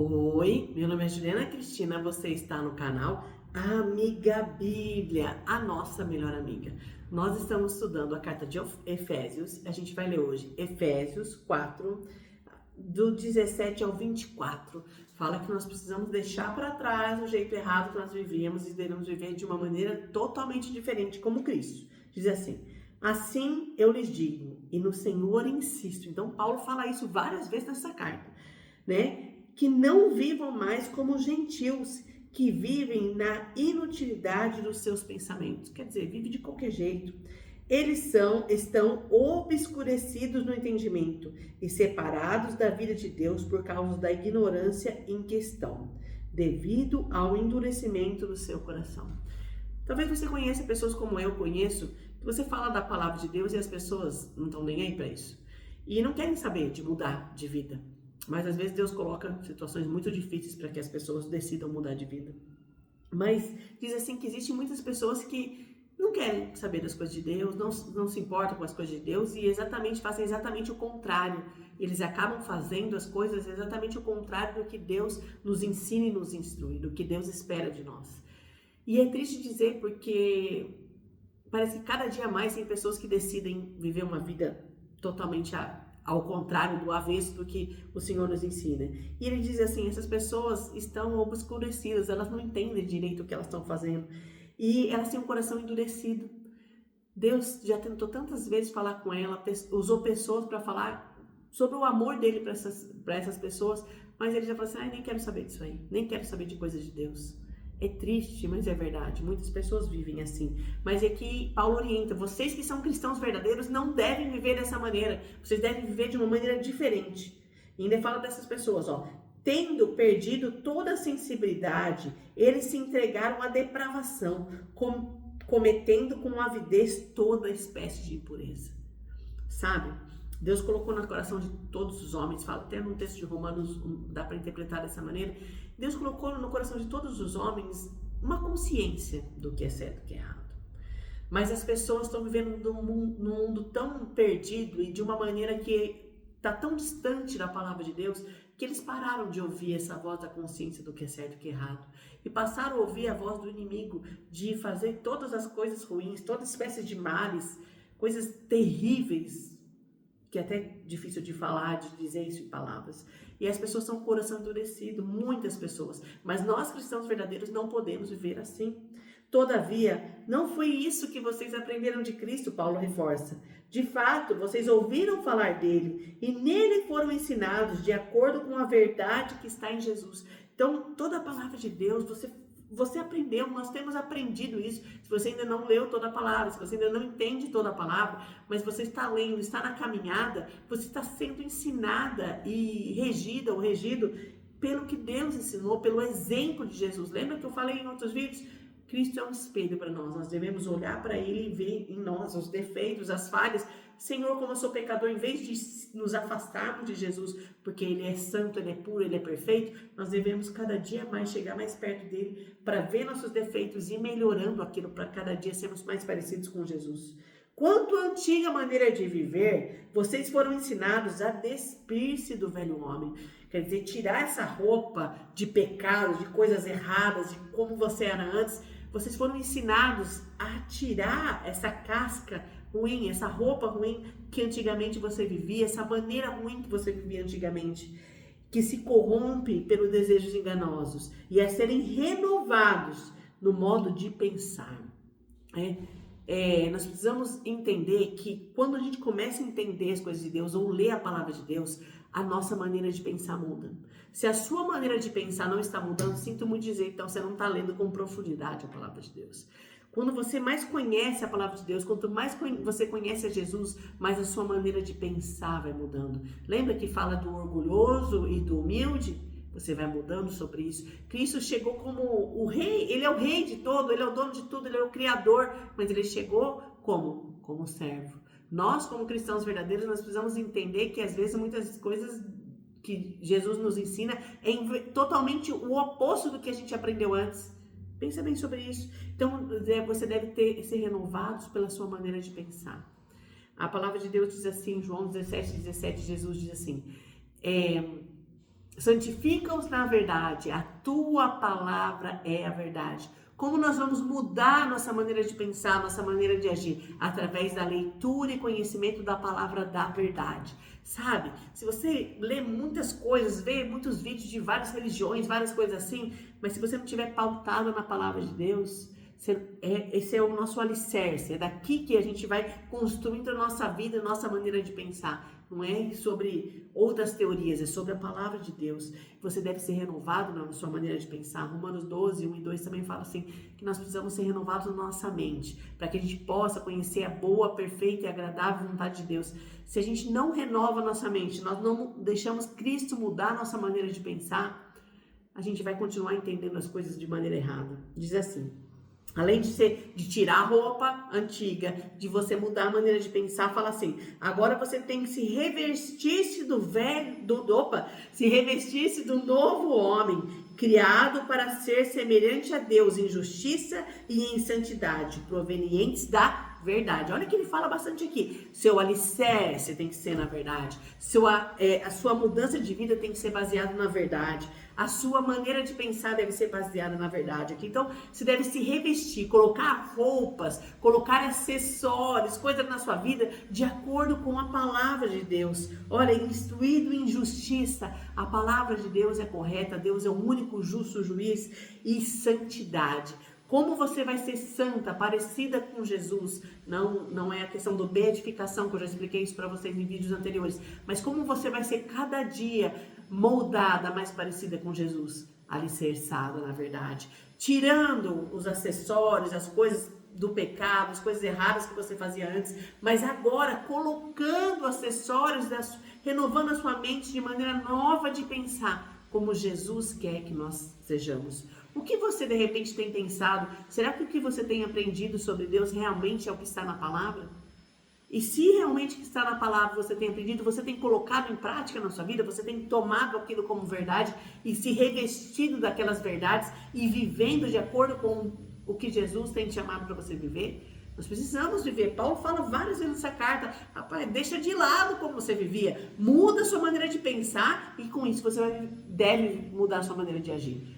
Oi, meu nome é Juliana Cristina, você está no canal Amiga Bíblia, a nossa melhor amiga. Nós estamos estudando a carta de Efésios, a gente vai ler hoje Efésios 4, do 17 ao 24. Fala que nós precisamos deixar para trás o jeito errado que nós vivíamos e devemos viver de uma maneira totalmente diferente, como Cristo. Diz assim eu lhes digo, e no Senhor insisto. Então Paulo fala isso várias vezes nessa carta, né? Que não vivam mais como gentios, que vivem na inutilidade dos seus pensamentos. Quer dizer, vive de qualquer jeito. Eles estão obscurecidos no entendimento e separados da vida de Deus por causa da ignorância em questão, devido ao endurecimento do seu coração. Talvez você conheça pessoas como eu conheço, que você fala da palavra de Deus e as pessoas não estão nem aí para isso. E não querem saber de mudar de vida. Mas às vezes Deus coloca situações muito difíceis para que as pessoas decidam mudar de vida. Mas diz assim que existem muitas pessoas que não querem saber das coisas de Deus, não se importam com as coisas de Deus e fazem exatamente o contrário. Eles acabam fazendo as coisas exatamente o contrário do que Deus nos ensina e nos instrui, do que Deus espera de nós. E é triste dizer porque parece que cada dia mais tem pessoas que decidem viver uma vida totalmente ao contrário, do avesso do que o Senhor nos ensina. E ele diz assim, essas pessoas estão obscurecidas, elas não entendem direito o que elas estão fazendo. E elas têm um coração endurecido. Deus já tentou tantas vezes falar com ela, usou pessoas para falar sobre o amor dele para essas pessoas, mas ele já falou assim, nem quero saber disso aí, nem quero saber de coisas de Deus. É triste, mas é verdade. Muitas pessoas vivem assim. Mas é que Paulo orienta, vocês que são cristãos verdadeiros não devem viver dessa maneira. Vocês devem viver de uma maneira diferente. E ainda fala dessas pessoas, tendo perdido toda a sensibilidade, eles se entregaram à depravação, cometendo com avidez toda espécie de impureza. Sabe? Deus colocou no coração de todos os homens, fala até no texto de Romanos, dá para interpretar dessa maneira, Deus colocou no coração de todos os homens uma consciência do que é certo e do que é errado. Mas as pessoas estão vivendo num mundo tão perdido e de uma maneira que está tão distante da palavra de Deus, que eles pararam de ouvir essa voz da consciência do que é certo e do que é errado. E passaram a ouvir a voz do inimigo de fazer todas as coisas ruins, toda espécie de males, coisas terríveis, que é até difícil de falar, de dizer isso em palavras. E as pessoas estão com o coração endurecido, muitas pessoas. Mas nós, cristãos verdadeiros, não podemos viver assim. Todavia, não foi isso que vocês aprenderam de Cristo, Paulo reforça. De fato, vocês ouviram falar dele e nele foram ensinados de acordo com a verdade que está em Jesus. Então, toda a palavra de Deus, você aprendeu, nós temos aprendido isso. Se você ainda não leu toda a palavra, se você ainda não entende toda a palavra, mas você está lendo, está na caminhada, você está sendo ensinada e regida ou regido pelo que Deus ensinou, pelo exemplo de Jesus. Lembra que eu falei em outros vídeos? Cristo é um espelho para nós, nós devemos olhar para Ele e ver em nós os defeitos, as falhas. Senhor, como eu sou pecador, em vez de nos afastarmos de Jesus, porque Ele é santo, Ele é puro, Ele é perfeito, nós devemos cada dia mais chegar mais perto dEle para ver nossos defeitos e ir melhorando aquilo para cada dia sermos mais parecidos com Jesus. Quanto à antiga maneira de viver, vocês foram ensinados a despir-se do velho homem. Quer dizer, tirar essa roupa de pecado, de coisas erradas, de como você era antes. Vocês foram ensinados a tirar essa casca ruim, essa roupa ruim que antigamente você vivia, essa maneira ruim que você vivia antigamente, que se corrompe pelos desejos enganosos, e a serem renovados no modo de pensar. Nós precisamos entender que quando a gente começa a entender as coisas de Deus ou ler a palavra de Deus, a nossa maneira de pensar muda. Se a sua maneira de pensar não está mudando, sinto muito dizer, então você não está lendo com profundidade a palavra de Deus. Quando você mais conhece a palavra de Deus, quanto mais você conhece a Jesus, mais a sua maneira de pensar vai mudando. Lembra que fala do orgulhoso e do humilde? Você vai mudando sobre isso. Cristo chegou como o rei, ele é o rei de todo, ele é o dono de tudo, ele é o criador, mas ele chegou como? Como servo. Nós, como cristãos verdadeiros, nós precisamos entender que às vezes muitas coisas que Jesus nos ensina é totalmente o oposto do que a gente aprendeu antes. Pensa bem sobre isso. Então, você deve ser renovados pela sua maneira de pensar. A palavra de Deus diz assim, João 17, Jesus diz assim, Santifica-os na verdade, a tua palavra é a verdade. Como nós vamos mudar nossa maneira de pensar, nossa maneira de agir? Através da leitura e conhecimento da palavra da verdade. Sabe? Se você lê muitas coisas, vê muitos vídeos de várias religiões, várias coisas assim, mas se você não estiver pautado na palavra de Deus, esse é o nosso alicerce, é daqui que a gente vai construindo a nossa vida, a nossa maneira de pensar. Não é sobre outras teorias, é sobre a palavra de Deus. Você deve ser renovado na sua maneira de pensar. Romanos 12, 1 e 2 também fala assim, que nós precisamos ser renovados na nossa mente, para que a gente possa conhecer a boa, perfeita e agradável vontade de Deus. Se a gente não renova a nossa mente, nós não deixamos Cristo mudar a nossa maneira de pensar, a gente vai continuar entendendo as coisas de maneira errada. Diz assim: além de tirar a roupa antiga, de você mudar a maneira de pensar, fala assim: agora você tem que se revestir-se se revestir-se do novo homem, criado para ser semelhante a Deus em justiça e em santidade, provenientes da verdade. Olha que ele fala bastante aqui. Seu alicerce tem que ser na verdade. A sua mudança de vida tem que ser baseada na verdade. A sua maneira de pensar deve ser baseada na verdade aqui. Então, você deve se revestir, colocar roupas, colocar acessórios, coisas na sua vida de acordo com a palavra de Deus. Olha, instruído em justiça. A palavra de Deus é correta. Deus é o único justo juiz, e santidade. Como você vai ser santa, parecida com Jesus? Não é a questão do beatificação, que eu já expliquei isso para vocês em vídeos anteriores. Mas como você vai ser cada dia moldada, mais parecida com Jesus? Alicerçada na verdade. Tirando os acessórios, as coisas do pecado, as coisas erradas que você fazia antes. Mas agora colocando acessórios, renovando a sua mente de maneira nova de pensar. Como Jesus quer que nós sejamos. O que você de repente tem pensado? Será que o que você tem aprendido sobre Deus realmente é o que está na palavra? E se realmente o que está na palavra você tem aprendido, você tem colocado em prática na sua vida, você tem tomado aquilo como verdade e se revestido daquelas verdades e vivendo de acordo com o que Jesus tem te chamado para você viver? Nós precisamos viver. Paulo fala várias vezes nessa carta: rapaz, deixa de lado como você vivia, muda a sua maneira de pensar e com isso você deve mudar a sua maneira de agir.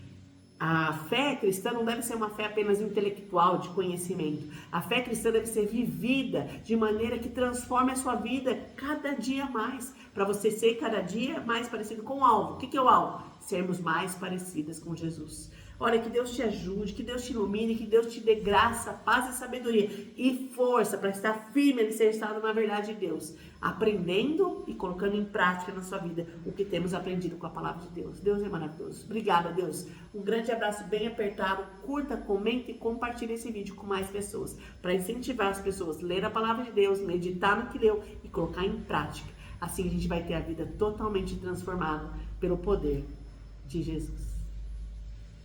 A fé cristã não deve ser uma fé apenas intelectual, de conhecimento. A fé cristã deve ser vivida de maneira que transforme a sua vida cada dia mais, para você ser cada dia mais parecido com o alvo. O que é o alvo? Sermos mais parecidas com Jesus. Olha, que Deus te ajude, que Deus te ilumine, que Deus te dê graça, paz e sabedoria e força para estar firme e alicerçado na verdade de Deus, aprendendo e colocando em prática na sua vida o que temos aprendido com a palavra de Deus. Deus é maravilhoso. Obrigada, Deus. Um grande abraço bem apertado. Curta, comente e compartilhe esse vídeo com mais pessoas, para incentivar as pessoas a ler a palavra de Deus, meditar no que leu e colocar em prática. Assim a gente vai ter a vida totalmente transformada pelo poder de Jesus.